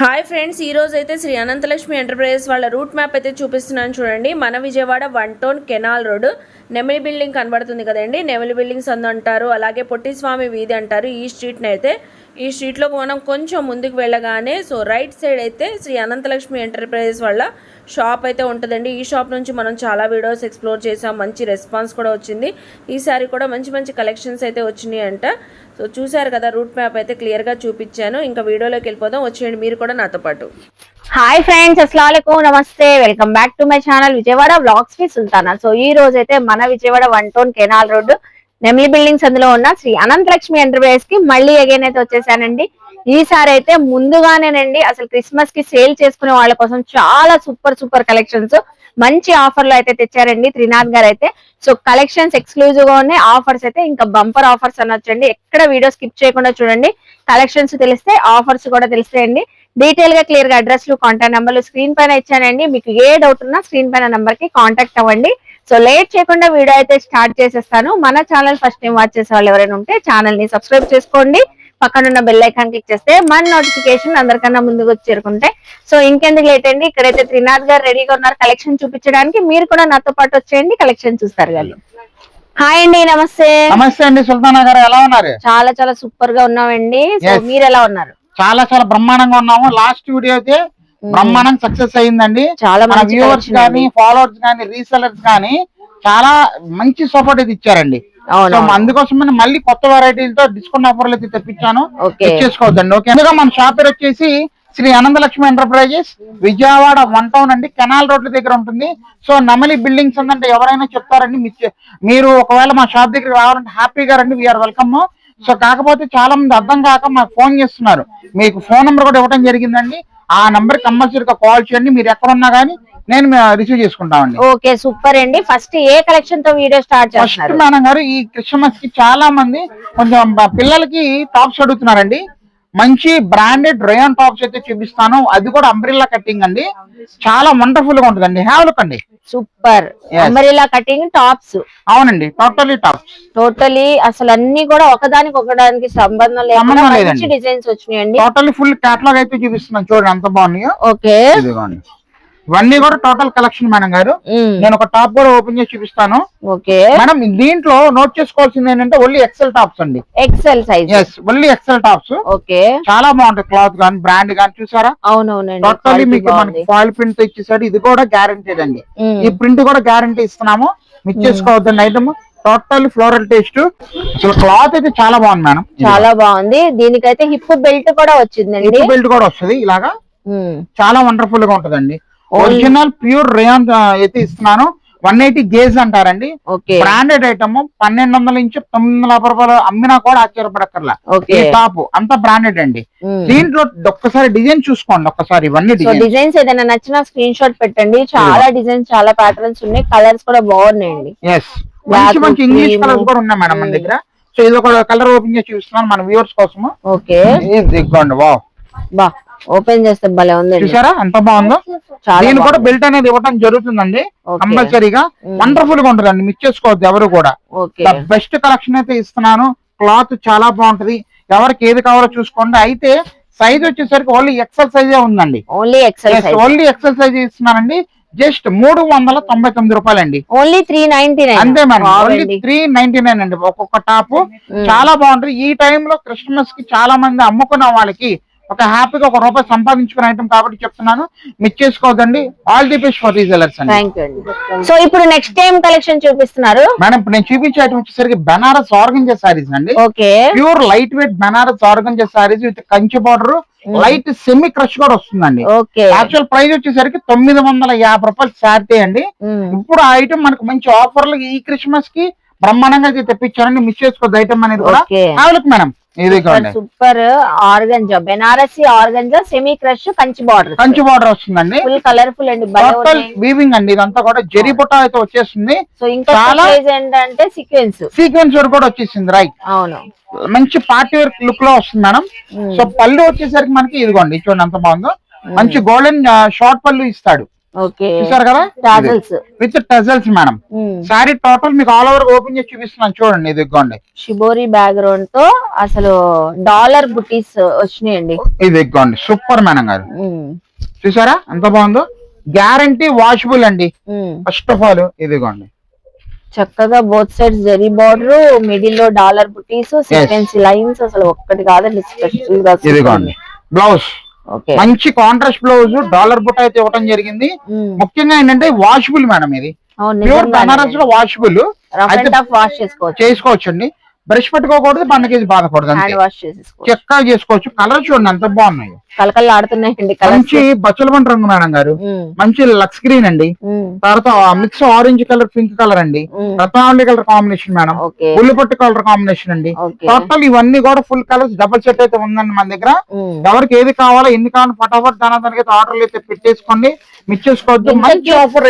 Hi friends, ఈ రోజు అయితే శ్రీ అనంతలక్ష్మి ఎంటర్ప్రైజెస్ వాళ్ళ రూట్ మ్యాప్ అయితే చూపిస్తున్నాను చూడండి. మన Vijayawada 1 town canal road Nemili building కనబడుతుంది కదండి. నెమిలి బిల్డింగ్స్ అంటారు, అలాగే పొట్టిస్వామి వీధి అంటారు. ఈ స్ట్రీట్ని అయితే ఈ స్ట్రీట్లో మనం కొంచెం ముందుకు వెళ్ళగానే రైట్ సైడ్ అయితే శ్రీ అనంతలక్ష్మి ఎంటర్ప్రైజెస్ వాళ్ళ షాప్ అయితే ఉంటుందండి. ఈ షాప్ నుంచి మనం చాలా వీడియోస్ ఎక్స్ప్లోర్ చేసాం, మంచి రెస్పాన్స్ కూడా వచ్చింది. ఈసారి కూడా మంచి మంచి కలెక్షన్స్ అయితే వచ్చినాయి అంట. చూసారు కదా, రూట్ మ్యాప్ అయితే క్లియర్గా చూపించాను. ఇంకా వీడియోలోకి వెళ్ళిపోదాం, వచ్చేయండి మీరు కూడా నాతో పాటు. హాయ్ ఫ్రెండ్స్, అస్సలాముఅలైకుం, నమస్తే, welcome back to my channel Vijayawada vlogs with Sultana. ఈ రోజు అయితే మన Vijayawada 1 town canal road Nemili buildings అందులో ఉన్న శ్రీ అనంతలక్ష్మి ఎంటర్ప్రైజెస్ కి మళ్ళీ అగైన్ అయితే వచ్చేసానండి. ఈసారి అయితే ముందుగానేనండి అసలు క్రిస్మస్ కి సేల్ చేసుకునే వాళ్ళ కోసం చాలా సూపర్ కలెక్షన్స్ మంచి ఆఫర్ లో అయితే తెచ్చారండి త్రినాథ్ గారు అయితే. కలెక్షన్స్ ఎక్స్క్లూజివ్ గా ఉన్నాయి, ఆఫర్స్ అయితే ఇంకా బంపర్ ఆఫర్స్ అనొచ్చండి. ఎక్కడ వీడియో స్కిప్ చేయకుండా చూడండి, కలెక్షన్స్ తెలిస్తే ఆఫర్స్ కూడా తెలుస్తాయండి. డీటెయిల్ గా క్లియర్ గా అడ్రస్లు, కాంటాక్ట్ నెంబర్లు స్క్రీన్ పైన ఇచ్చానండి. మీకు ఏ డౌట్ ఉన్నా స్క్రీన్ పైన నెంబర్ కి కాంటాక్ట్ అవ్వండి. లేట్ చేయకుండా వీడియో అయితే స్టార్ట్ చేసేస్తాను. మన ఛానల్ ఫస్ట్ టైం వాచ్ చేసే వాళ్ళు ఎవరైనా ఉంటే ఛానల్ ని సబ్స్క్రైబ్ చేసుకోండి, పక్కనున్న బెల్ ఐకాన్ క్లిక్ చేస్తే మన నోటిఫికేషన్ అందరికన్నా ముందుకు వచ్చి చేరుకుంటాయి. ఇంకెందుకు లేట్ అండి, ఇక్కడైతే త్రినాథ్ గారు రెడీగా ఉన్నారు కలెక్షన్ చూపించడానికి. మీరు కూడా నాతో పాటు వచ్చేయండి, కలెక్షన్ చూస్తారు గారు. హాయ్ అండి, నమస్తే. నమస్తే అండి సుల్తానా గారు, ఎలా ఉన్నారు? చాలా సూపర్ గా ఉన్నామండి. మీరు ఎలా ఉన్నారు? చాలా బ్రహ్మాండంగా ఉన్నాము. లాస్ట్ వీడియో అయితే బ్రహ్మాండంగా సక్సెస్ అయిందండి. చాలా మన వ్యూవర్స్ కానీ, ఫాలోవర్స్ కానీ, రీసెలర్స్ కానీ చాలా మంచి సపోర్ట్ అయితే ఇచ్చారండి. అందుకోసం మళ్ళీ కొత్త వెరైటీలతో డిస్కౌంట్ ఆఫర్లు అయితే తెప్పించాను, చేసుకోవద్దండి. ఓకే, మన షాప్ పేరు వచ్చేసి శ్రీ అనంతలక్ష్మి ఎంటర్ప్రైజెస్, విజయవాడ 1 టౌన్ అండి, కెనాల్ రోడ్ల దగ్గర ఉంటుంది. నెమలి బిల్డింగ్స్ అంటే ఎవరైనా చెప్తారండి. మీరు ఒకవేళ మా షాప్ దగ్గర రావాలంటే హ్యాపీగా రండి, వీఆర్ వెల్కమ్. కాకపోతే చాలా మంది అర్థం కాక మాకు ఫోన్ చేస్తున్నారు. మీకు ఫోన్ నెంబర్ కూడా ఇవ్వడం జరిగిందండి. ఆ నంబర్ కంపల్సరీగా కాల్ చేయండి, మీరు ఎక్కడ ఉన్నా కానీ నేను రిసీవ్ చేసుకుంటామండి. ఓకే, సూపర్ అండి. ఫస్ట్ ఏ కలెక్షన్ తో వీడియో స్టార్ట్ చేస్తున్నారు? మేడం గారు, ఈ క్రిస్మస్ కి చాలా మంది కొంచెం పిల్లలకి టాప్స్ అడుగుతున్నారండి. మంచి బ్రాండెడ్ రేయాన్ టాప్స్ అయితే చూపిస్తాను, అది కూడా అంబ్రెల్లా కటింగ్ అండి. చాలా వండర్ఫుల్ గా ఉంటుందండి. హ్యావ్ లుక్ అండి, సూపర్ అంబ్రెల్లా కటింగ్ టాప్స్. అవునండి, టోటలీ టాప్స్. టోటలీ అసలు అన్ని కూడా ఒకదానికి సంబంధం లేకుండా డిజైన్స్ వచ్చినాయండి. టోటలీ ఫుల్ కేటలాగ్ అయితే చూపిస్తున్నాను, చూడండి ఎంత బాగున్నాయో. ఓకే, ఇదిగోండి, ఇవన్నీ కూడా టోటల్ కలెక్షన్ మేడం గారు. నేను ఒక టాప్ కూడా ఓపెన్ చేసి చూపిస్తాను. ఓకే మేడం, దీంట్లో నోట్ చేసుకోవాల్సింది ఏంటంటే ఓన్లీ ఎక్సెల్ టాప్స్ అండి, XL size. Only XL tops. Okay, చాలా బాగుంటాయి, క్లాత్ గానీ బ్రాండ్ గానీ. చూసారా, అవునవునండి, టోటల్లీ మీకు మనకి ఫాయిల్ ప్రింట్ తో ఇచ్చేసాడు. ఇది కూడా గ్యారంటీడ్ అండి, ఈ ప్రింట్ కూడా గ్యారంటీ ఇస్తున్నాము, మిస్ చేసుకోవద్దండి. Item total floral taste. అసలు క్లాత్ అయితే చాలా బాగుంది మేడం, చాలా బాగుంది. దీనికైతే హిప్ బెల్ట్ కూడా వచ్చిందండి, హిప్ బెల్ట్ కూడా వస్తుంది ఇలాగా. చాలా వండర్ఫుల్ గా ఉంటదండి. ఒరిజినల్ ప్యూర్ రేయాన్ అయితే ఇస్తున్నాను. 180 గేజ్ అంటారండి. బ్రాండెడ్ ఐటమ్ 1200 నుంచి 950 రూపాయలు అమ్మినా కూడా ఆశ్చర్యపడక్కర్లా. ఈ టాప్ అంతా బ్రాండెడ్ అండి. దీంట్లో ఒక్కసారి డిజైన్ చూసుకోండి, ఒక్కసారి ఇవన్నీ డిజైన్స్ ఏదైనా నచ్చిన స్క్రీన్ షాట్ పెట్టండి. చాలా డిజైన్స్, చాలా ప్యాటర్న్స్ ఉన్నాయి, కలర్స్ కూడా బాగున్నాయండి. మంచి ఇంగ్లీష్ కలర్స్ కూడా ఉన్నాయి మేడం మన దగ్గర. ఇది ఒక కలర్ ఓపెన్ చేసి చూపిస్తున్నాను మన వ్యూవర్స్ కోసం. ఓకే, బా ఓపెన్ చేస్తే భలే ఉంది, చూసారా ఎంత బాగుందో. దీని కూడా బెల్ట్ అనేది ఇవ్వడం జరుగుతుందండి కంపల్సరీగా. వండర్ఫుల్ గా ఉంటుందండి, మిస్ చేసుకోవద్దు ఎవరు కూడా. బెస్ట్ కలెక్షన్ అయితే ఇస్తున్నాను. క్లాత్ చాలా బాగుంటది, ఎవరికి ఏది కావాలో చూసుకోండి. అయితే సైజ్ వచ్చేసరికి ఓన్లీ ఎక్సెల్ సైజే ఉందండి, ఓన్లీ ఎక్సెల్ సైజ్ ఇస్తున్నానండి. జస్ట్ 399 రూపాయలండి, ఓన్లీ 399 అంతే మేడం. ఓన్లీ 399 అండి ఒక్కొక్క టాప్. చాలా బాగుంటది. ఈ టైంలో క్రిస్మస్ కి చాలా మంది అమ్ముకున్న వాళ్ళకి ఒక హ్యాపీగా ₹1 సంపాదించుకునే ఐటమ్ కాబట్టి చెప్తున్నాను, మిస్ చేసుకోవద్దండి. All the best for resellers అండి. ఇప్పుడు నెక్స్ట్ టైం కలెక్షన్ చూపిస్తున్నారు మేడం. ఇప్పుడు నేను చూపించే ఐటమ్ వచ్చేసరికి బెనారస్ ఆర్గంజా సారీస్ అండి. Pure light weight Banaras organza saris with Kanchi border, light semi crush కూడా వస్తుందండి. యాక్చువల్ ప్రైస్ వచ్చేసరికి 950 రూపాయలు శారీ అండి. ఇప్పుడు ఆ ఐటమ్ మనకు మంచి ఆఫర్లు ఈ క్రిస్మస్ కి బ్రహ్మాండంగా తెప్పించారండి, మిస్ చేసుకోవద్దు ఐటమ్ అనేది కూడా. Madam, super organza, Banarasi organza, semi crush, Kanchi border వస్తుందండి. ఫుల్ కలర్ఫుల్ అండి, వీవింగ్ అండి. ఇదంతా కూడా జరీ బుట్ట అయితే వచ్చేస్తుంది. చాలా ఏంటంటే సీక్వెన్స్ వర్క్ కూడా వచ్చేసింది. రైట్, అవును, మంచి పార్టీ వర్క్ లుక్ లో వస్తుంది మేడం. పళ్ళు వచ్చేసరికి మనకి ఇదిగోండి, చూడండి ఎంత బాగుందో. మంచి గోల్డెన్ షార్ట్ పళ్ళు ఇస్తాడు. ఓకే చూసారు కదా tassels with tassels madam. Sorry total మీకు ఆల్ ఓవర్ ఓపెన్ చేసి చూపిస్తున్నాను చూడండి. ఇది ఇదిగోండి షిబోరి బ్యాక్గ్రౌండ్ తో అసలు డాలర్ బుటీస్ వచ్చినాయండి. ఇది ఇదిగోండి సూపర్ మేడం గారు. చూసారా ఎంత బాగుందో. గ్యారంటీ వాషబుల్ అండి. ఫస్ట్ ఆఫ్ ఆల్ ఇదిగోండి చక్కగా both sides zari border, middle లో డాలర్ బుటీస్, సీక్వెన్స్ లైన్స్ అసలు ఒక్కటి కాదండి స్పెషల్ గా. ఇదిగోండి బ్లౌజ్ మంచి కాంట్రాస్ట్ బ్లౌజ్ డాలర్ బుట్ట అయితే ఇవ్వడం జరిగింది. ముఖ్యంగా ఏంటంటే వాషబుల్ మేడం. ఇది ప్యూర్ బనారస్ లో వాషబుల్ వాష్ చేసుకోవచ్చు అండి. బ్రష్ పెట్టుకోకూడదు, బండకేసి బాధపడదు, చక్కగా చేసుకోవచ్చు. కలర్ చూడండి ఎంత బాగున్నాయి, కలకల్లా ఆడుతున్నాయండి. మంచి బచ్చల బండి రంగు మేడం గారు, మంచి లక్స్ గ్రీన్ అండి, తర్వాత mix orange colour pink colour అండి, రత్నావళి కలర్ కాంబినేషన్ మేడం, ఉల్లిపట్టు కలర్ కాంబినేషన్ అండి. టోటల్ ఇవన్నీ కూడా ఫుల్ కలర్స్ డబుల్ సెట్ అయితే ఉందండి మన దగ్గర. ఎవరికి ఏది కావాలో ఎన్ని కావాలి ఫటాఫట్ దానికి ఆర్డర్లు అయితే పెట్టేసుకోండి, మిస్ చేసుకోవద్దు. మంచి ఆఫర్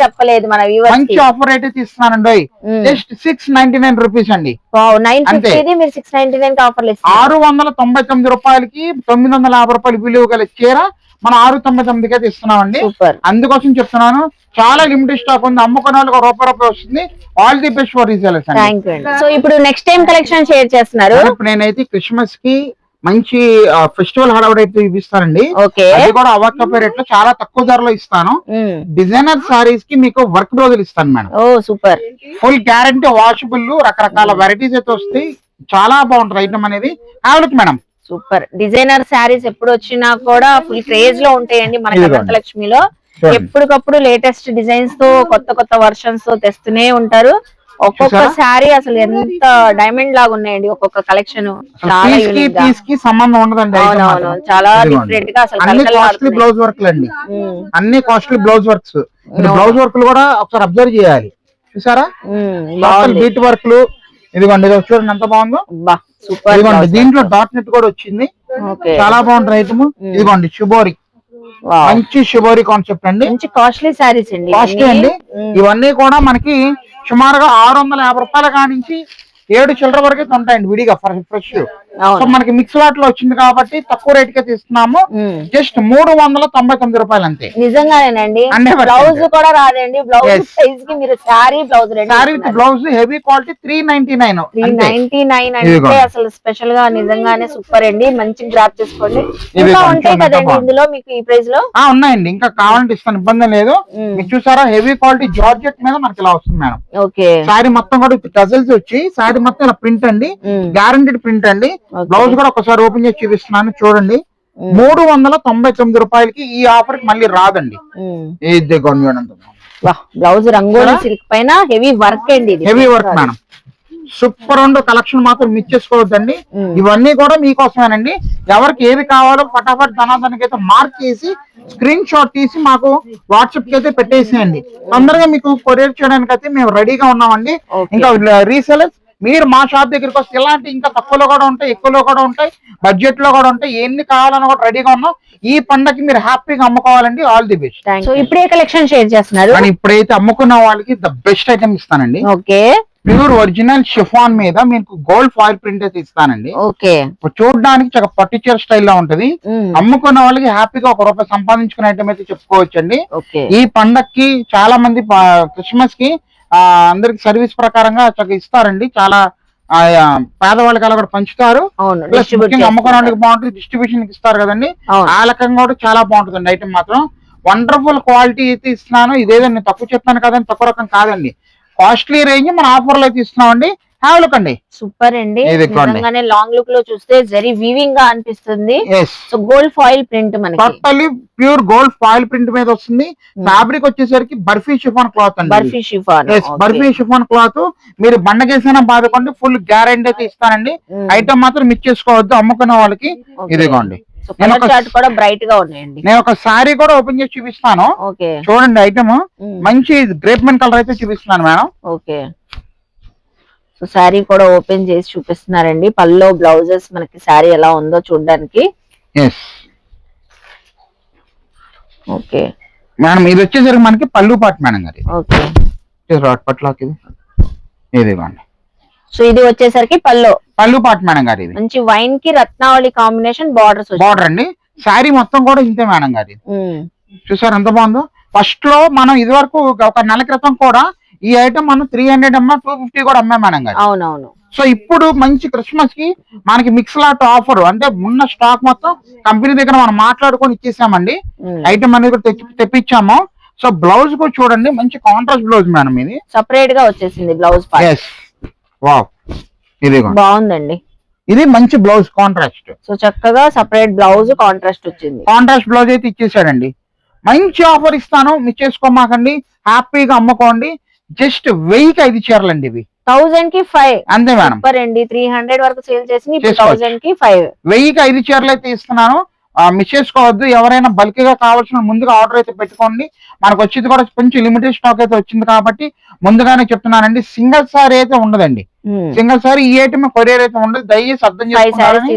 చెప్పలేదు మన మంచి ఆఫర్ అయితే ఇస్తున్నానండి. జస్ట్ 699 రూపీస్ అండి. 699 రూపాయలకి 950 రూపాయలు విలువ గల చీర మనం 699కి అయితే ఇస్తున్నామండి. అందుకోసం చెప్తున్నాను, చాలా లిమిటెడ్ స్టాక్ ఉంది. అమ్ముకునే వాళ్ళకి రూపాయి వస్తుంది. All the best for resellers అండి. సో ఇప్పుడు నెక్స్ట్ టైం కలెక్షన్ షేర్ చేస్తున్నారు. ఇప్పుడు నేనైతే క్రిస్మస్ కి మంచి ఫెస్టివల్ హడావుడి అయితే ఇస్తానండి. అది కూడా అవాక్క రేట్ లో చాలా తక్కువ ధరలో ఇస్తాను. డిజైనర్ సారీస్ కి మీకు వర్క్ బ్లౌజులు ఇస్తాను madam. Super full guarantee washable, రకరకాల వెరైటీస్ అయితే వస్తాయి. చాలా బాగుంటది ఐటమ్ అనేది. మేడం సూపర్ డిజైనర్ శారీస్ ఎప్పుడు వచ్చినా కూడా ఫుల్ క్రేజ్ లో ఉంటాయండి మన అనంతలక్ష్మిలో. ఎప్పటికప్పుడు లేటెస్ట్ డిజైన్స్ తో కొత్త కొత్త వర్షన్స్ తో తెస్తూనే ఉంటారు. ఒక్కొక్క శారీ అసలు ఎంత డైమండ్ లాగా ఉన్నాయండి. ఒక్కొక్క కలెక్షన్ చాలా యూనిక్ గా సంబంధం ఉండదండి. చాలా డిఫరెంట్ గా అసలు కాస్ట్లీ బ్లౌజ్ వర్క్ అండి. అన్ని costly blouse works. Blouse work కూడా ఒకసారి అబ్జర్వ్ చేయాలి. చూసారా బీట్ వర్క్లు. ఇదిగోండి చూడండి ఎంత బాగుందో. ఇదిగోండి దీంట్లో డాట్ నెట్ కూడా వచ్చింది. చాలా బాగుంటుంది ఐటమ్. ఇదిగోండి శుభోరి, మంచి శుభోరి కాన్సెప్ట్ అండి. మంచి కాస్ట్లీ శారీస్ అండి. కాస్ట్లీ అండి. ఇవన్నీ కూడా మనకి సుమారుగా 650 రూపాయల కానించి 7 చిల్లర వరకు అయితే ఉంటాయండి విడిగా ఫ్రెష్. సో మనకి మిక్స్ లాట్ లో వచ్చింది కాబట్టి తక్కువ రేట్ కి ఇస్తున్నాము. జస్ట్ 399 రూపాయలు అంతే. నిజంగానేనండి. బ్లౌజ్ కూడా రాదండి. బ్లౌజ్ సైజ్ కి మీరు sari blouse sari with blouse heavy quality 399 అంటే అసలు స్పెషల్ గా నిజంగానే సూపర్ అండి. మంచి గ్రాప్ చేసుకోండి. ఇంకా ఉంటాయి కదండి ఇందులో మీకు ఈ ప్రైస్ లో? ఉన్నాయండి, ఇంకా కావాలంటే ఇస్తాను, ఇబ్బంది లేదు. మీకు చూసారా హెవీ క్వాలిటీ జార్జెట్ మీద మనకి ఇలా వస్తుంది మేడం. శారీ మొత్తం కూడా టజల్స్ వచ్చి శారీ మొత్తం ఇలా ప్రింట్ అండి, గ్యారంటీడ్ ప్రింట్ అండి. బ్లౌజ్ కూడా ఒకసారి ఓపెన్ చేసి చూపిస్తున్నాను చూడండి. 399 రూపాయలకి ఈ ఆఫర్ మళ్ళీ రాదండి. బ్లౌజ్ రంగోలి సిల్క్ పైన హెవీ వర్క్ అండి. Heavy work madam. సూపర్ ఉండు కలెక్షన్ మాత్రం మిస్ చేసుకోవద్దండి. ఇవన్నీ కూడా మీకోసమేనండి. ఎవరికి ఏది కావాలో ఫటాఫట్ ధనాదానికి అయితే మార్క్ చేసి స్క్రీన్ షాట్ తీసి మాకు వాట్సాప్ కి అయితే పెట్టేసేయండి. తొందరగా మీకు కొరియర్ చేయడానికి అయితే మేము రెడీగా ఉన్నామండి. ఇంకా రీసెలర్స్ మీరు మా షాప్ దగ్గరికి వస్తే ఇలాంటి ఇంకా తక్కువలో కూడా ఉంటాయి, ఎక్కువలో కూడా ఉంటాయి, బడ్జెట్ లో కూడా ఉంటాయి. ఎన్ని కావాలని కూడా రెడీగా ఉన్నాం. ఈ పండగకి మీరు హ్యాపీగా అమ్ముకోవాలండి. All the best. సో ఇప్పుడే కలెక్షన్ షేర్ చేస్తున్నారు. కానీ ఇప్పుడైతే అమ్ముకున్న వాళ్ళకి ద బెస్ట్ ఐటమ్ ఇస్తానండి. ఓకే ప్యూర్ ఒరిజినల్ షిఫాన్ మీద మీకు గోల్డ్ ఫాయిల్ ప్రింట్ అయితే ఇస్తానండి. ఓకే చూడడానికి చాలా పర్టిక్యులర్ స్టైల్ లో ఉంటది. అమ్ముకున్న వాళ్ళకి హ్యాపీగా ₹1 సంపాదించుకునే ఐటమ్ అయితే చెప్పుకోవచ్చండి. ఈ పండక్కి చాలా మంది క్రిస్మస్ కి అందరికి సర్వీస్ ప్రకారంగా ఇస్తారండి. చాలా పేదవాళ్ళకి అలా కూడా పంచుతారు. అమ్ముకున్న వాళ్ళకి బాగుంటుంది, డిస్ట్రిబ్యూషన్ ఇస్తారు కదండి. ఆ రకంగా కూడా చాలా బాగుంటుందండి ఐటమ్ మాత్రం. వండర్ఫుల్ క్వాలిటీ అయితే ఇస్తున్నాను. ఇదేదో నేను తక్కువ చెప్తాను కదండి, తక్కువ రకం కాదండి. కాస్ట్లీ రేంజ్ మన ఆఫర్లు అయితే ఇస్తున్నామండి. హ్యావ్ లుక్ అండి. సూపర్ అండి. నిజంగానే లాంగ్ లుక్ లో చూస్తే జరీ వీవింగ్ గా అనిపిస్తుంది. సో గోల్డ్ ఫాయిల్ ప్రింట్ మనకి totally pure gold foil print మీద వస్తుంది. ఫ్యాబ్రిక్ వచ్చేసరికి బర్ఫీ షిఫాన్ క్లాత్ అండి. Barfi chiffon cloth. మీరు బండకేసైనా బాధపడి ఫుల్ గ్యారెంటీ అయితే ఇస్తానండి. ఐటమ్ మాత్రం మిస్ చేసుకోవద్దు అమ్ముకున్న వాళ్ళకి. ఇదిగోండి బ్రైట్ గా ఉన్నాయండి. నేను ఒక సారీ కూడా ఓపెన్ చేసి చూపిస్తాను చూడండి. ఐటమ్ మంచి గ్రేప్ మెన్ కలర్ అయితే చూపిస్తున్నాను మేడం. ఓకే సో శారీ కూడా ఓపెన్ చేసి చూపిస్తున్నారండి. పల్లో బ్లౌజెస్ మనకి శారీ ఎలా ఉందో చూడడానికి. ఓకే మేడం ఇది వచ్చేసరికి మనకి పళ్ళు పాటు మేడం గారి. ఓకే పట్లోకి ఇదిగోండి. సో ఇది వచ్చేసరికి పళ్ళు పాటు మేడం గారి. ఇది మంచి వైన్ కి రత్నావళి కాంబినేషన్ బార్డర్ అండి. శారీ మొత్తం కూడా ఇంతే మేడం గారి. చూసారు ఎంత బాగుందో. ఫస్ట్ లో మనం ఇది వరకు ఒక నెల క్రితం కూడా ఈ ఐటమ్ మనం 300 అమ్మా 250 కూడా అమ్మాం మేడం గారు. అవునవును. సో ఇప్పుడు మంచి క్రిస్మస్ కి మనకి మిక్స్ లాట్ ఆఫర్ అంటే ఉన్న స్టాక్ మొత్తం కంపెనీ దగ్గర మనం మాట్లాడుకొని ఇచ్చేసామండి. ఐటమ్ అనేది కూడా తెప్పించాము. సో బ్లౌజ్ కూడా చూడండి, మంచి కాంట్రాస్ట్ బ్లౌజ్ మేడం, ఇది సెపరేట్ గా వచ్చేసింది బ్లౌజ్ పార్ట్. వావ్, ఇది బాగుందండి. ఇది మంచి బ్లౌజ్ కాంట్రాస్ట్. సో చక్కగా సెపరేట్ బ్లౌజ్ కాంట్రాస్ట్ వచ్చింది. కాంట్రాస్ట్ బ్లౌజ్ అయితే ఇచ్చేసాడండి. మంచి ఆఫర్ ఇస్తాను, మిస్ చేసుకోమాకండి, హ్యాపీగా అమ్ముకోండి. జస్ట్ 1000కి 5 చీరలండి ఇవి. 1000 కి 5 అంతే మేడం. సూపర్ అండి. 300 వరకు సేల్ చేసి 1000 కి 5. 1000కి 5 చీరలు అయితే ఇస్తున్నాను, మిస్ చేసుకోవద్దు. ఎవరైనా బల్క్ గా కావాల్సిన ముందుగా ఆర్డర్ అయితే పెట్టుకోండి. మనకు వచ్చేది కూడా కొంచెం లిమిటెడ్ స్టాక్ అయితే వచ్చింది కాబట్టి ముందుగానే చెప్తున్నానండి. సింగిల్ సారీ అయితే ఉండదండి. సింగిల్ సారీ ఈ ఐటమ్ కొరియర్ అయితే ఉండదు. దయచేసి అర్థం చేసుకోవాలని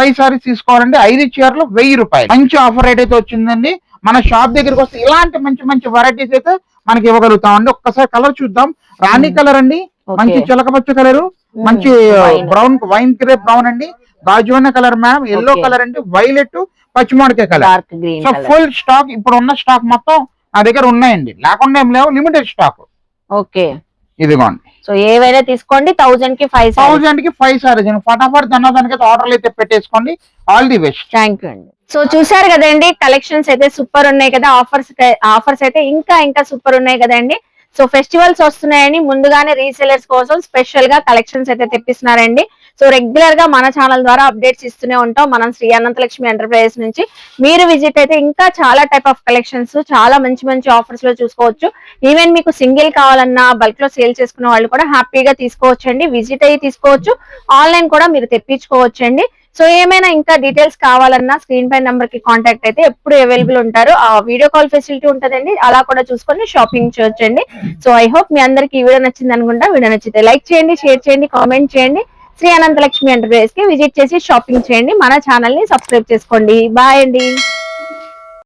5 సారీస్ తీసుకోవాలండి. 5 చీరలు 1000 రూపాయలు. మంచి ఆఫర్ రేట్ అయితే వచ్చిందండి. మన షాప్ దగ్గరికి వస్తే ఇలాంటి మంచి మంచి వెరైటీస్ అయితే మనకి ఇవ్వగలుగుతామండి. ఒక్కసారి కలర్ చూద్దాం. రాణి కలర్ అండి, మంచి చిలకపచ్చ కలర్, మంచి బ్రౌన్ వైన్ గ్రే బ్రౌన్ అండి, గాజువన్న కలర్ మేడం, ఎల్లో కలర్ అండి, వైలెట్, పచ్చిమామిడికాయ కలర్. సో ఫుల్ స్టాక్ ఇప్పుడు ఉన్న స్టాక్ మొత్తం నా దగ్గర ఉన్నాయండి, లేకుండా ఏం లేవు, లిమిటెడ్ స్టాక్. ఓకే, ఇదిగోండి. సో ఏవైనా తీసుకోండి. 1000 కి 5 సారీస్ ఫటాఫట్ ధనాదానికి ఆర్డర్లు అయితే పెట్టేసుకోండి. All the best. Thank you అండి. సో చూసారు కదండి, కలెక్షన్స్ అయితే సూపర్ ఉన్నాయి కదా. ఆఫర్స్ అయితే ఇంకా సూపర్ ఉన్నాయి కదండి. సో ఫెస్టివల్స్ వస్తున్నాయని ముందుగానే రీసెలర్స్ కోసం స్పెషల్ గా కలెక్షన్స్ అయితే తెప్పిస్తున్నారండి. సో రెగ్యులర్ గా మన ఛానల్ ద్వారా అప్డేట్స్ ఇస్తూనే ఉంటాం మనం శ్రీ అనంతలక్ష్మి ఎంటర్ప్రైజెస్ నుంచి. మీరు విజిట్ అయితే ఇంకా చాలా టైప్ ఆఫ్ కలెక్షన్స్, చాలా మంచి ఆఫర్స్ లో చూసుకోవచ్చు. ఈవెన్ మీకు సింగిల్ కావాలన్నా బల్క్ లో సేల్ చేసుకున్న వాళ్ళు కూడా హ్యాపీగా తీసుకోవచ్చండి. విజిట్ అయ్యి తీసుకోవచ్చు, ఆన్లైన్ కూడా మీరు తెప్పించుకోవచ్చండి. సో ఏమైనా ఇంకా డీటెయిల్స్ కావాలన్నా స్క్రీన్ పై నంబర్ కి కాంటాక్ట్ అయితే ఎప్పుడు అవైలబుల్ ఉంటారు. ఆ వీడియో కాల్ ఫెసిలిటీ ఉంటుందండి, అలా కూడా చూసుకొని షాపింగ్ చేయొచ్చండి. సో ఐ హోప్ మీ అందరికి ఈ వీడియో నచ్చింది అనుకుంటా. వీడియో నచ్చితే లైక్ చేయండి, షేర్ చేయండి, కామెంట్ చేయండి. శ్రీ అనంతలక్ష్మి ఎంటర్ప్రైజెస్ కి విజిట్ చేసి షాపింగ్ చేయండి. మన ఛానల్ ని సబ్స్క్రైబ్ చేసుకోండి. బాయ్ అండి.